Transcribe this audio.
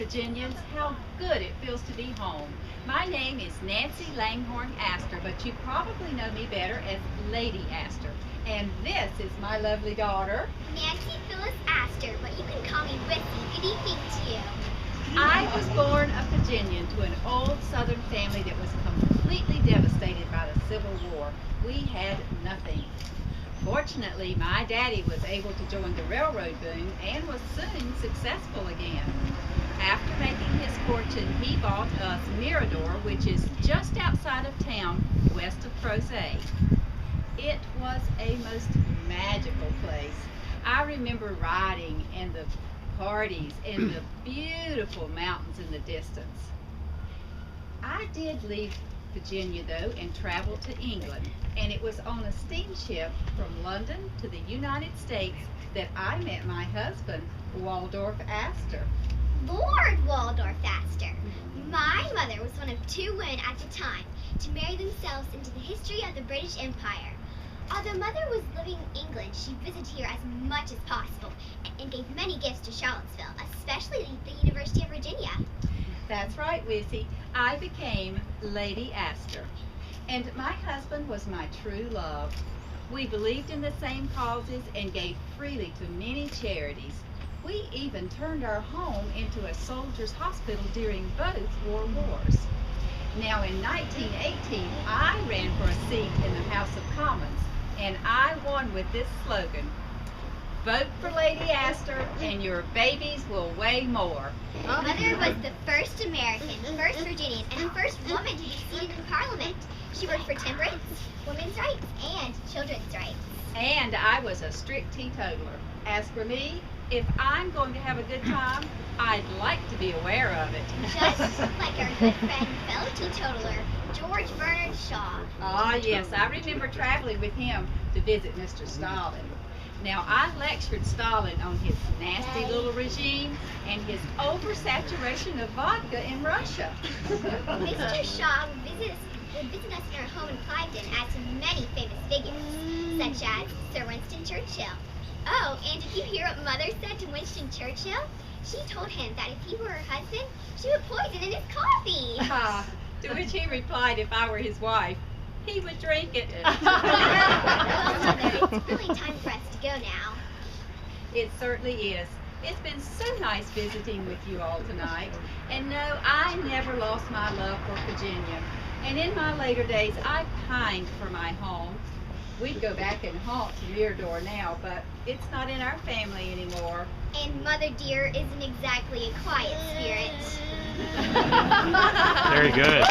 Virginians, how good it feels to be home. My name is Nancy Langhorne Astor, but you probably know me better as Lady Astor. And this is my lovely daughter, Nancy Phyllis Astor, but you can call me Rissy. Good evening to you. I was born a Virginian to an old Southern family that was completely devastated by the Civil War. We had nothing. Fortunately, my daddy was able to join the railroad boom and was soon successful again. After making his fortune, he bought us Mirador, which is just outside of town, west of Crozet. It was a most magical place. I remember riding and the parties and the beautiful mountains in the distance. I did leave Virginia though and traveled to England, and it was on a steamship from London to the United States that I met my husband, Waldorf Astor. Lord Waldorf Astor. My mother was one of two women at the time to marry themselves into the history of the British Empire. Although Mother was living in England, she visited here as much as possible and gave many gifts to Charlottesville, especially the University of Virginia. That's right, Wissy. I became Lady Astor. And my husband was my true love. We believed in the same causes and gave freely to many charities. We even turned our home into a soldier's hospital during both war wars. Now in 1918, I ran for a seat in the House of Commons, and I won with this slogan: vote for Lady Astor and your babies will weigh more. Mother was the first American, first Virginian, and the first woman to be seated in Parliament. She worked for temperance, women's rights, and children's rights. And I was a strict teetotaler. As for me, if I'm going to have a good time, I'd like to be aware of it. Just like our good friend, fellow teetotaler, George Bernard Shaw. Ah, yes, I remember traveling with him to visit Mr. Stalin. Now, I lectured Stalin on his nasty little regime and his oversaturation of vodka in Russia. Mr. Shaw would visit us in our home in Cliveden, as to many famous figures, such as Sir Winston Churchill. Oh, and did you hear what Mother said to Winston Churchill? She told him that if he were her husband, she would poison in his coffee. Ah, to which he replied, if I were his wife, he would drink it. Well, Mother, it's really time for us to go now. It certainly is. It's been so nice visiting with you all tonight. And no, I never lost my love for Virginia. And in my later days, I pined for my home. We'd go back and haunt Mirador now, but it's not in our family anymore. And Mother dear isn't exactly a quiet spirit. Very good.